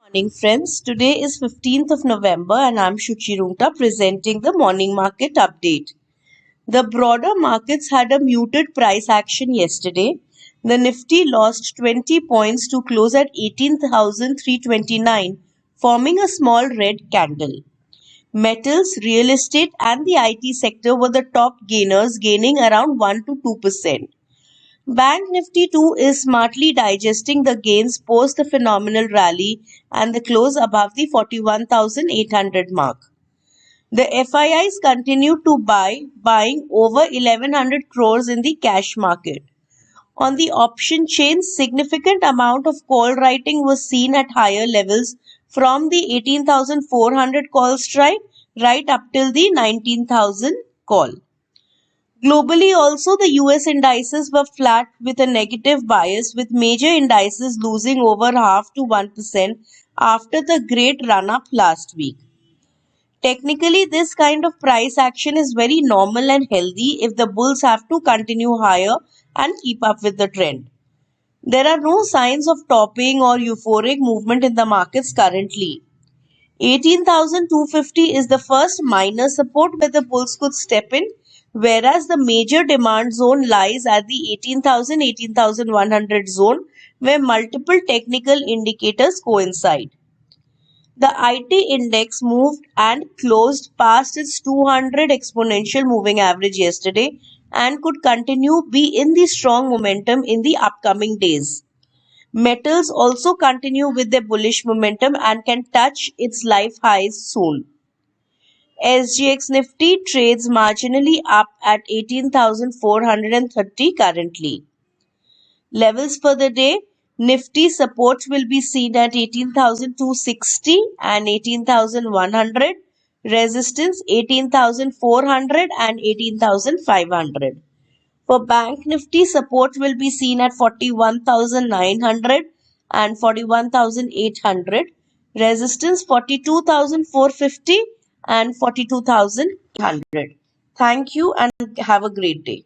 Morning friends, today is 15th of November and I'm Shuchi Rungta presenting the morning market update. The broader markets had a muted price action yesterday. The Nifty lost 20 points to close at 18,329, forming a small red candle. Metals, real estate and the IT sector were the top gainers, gaining around 1 to 2%. Bank Nifty too is smartly digesting the gains post the phenomenal rally and the close above the 41,800 mark. The FIIs continue to buying over 1100 crores in the cash market. On the option chain, significant amount of call writing was seen at higher levels from the 18,400 call strike right up till the 19,000 call. Globally also, the US indices were flat with a negative bias, with major indices losing over half to 1% after the great run-up last week. Technically, this kind of price action is very normal and healthy if the bulls have to continue higher and keep up with the trend. There are no signs of topping or euphoric movement in the markets currently. 18,250 is the first minor support where the bulls could step in, whereas the major demand zone lies at the 18,100 zone where multiple technical indicators coincide. The IT index moved and closed past its 200 exponential moving average yesterday and could continue be in the strong momentum in the upcoming days. Metals also continue with their bullish momentum and can touch its life highs soon. SGX Nifty trades marginally up at 18,430 currently. Levels for the day: Nifty supports will be seen at 18,260 and 18,100. Resistance 18,400 and 18,500. For Bank Nifty, support will be seen at 41,900 and 41,800. Resistance 42,450 and 42,100. Thank you and have a great day.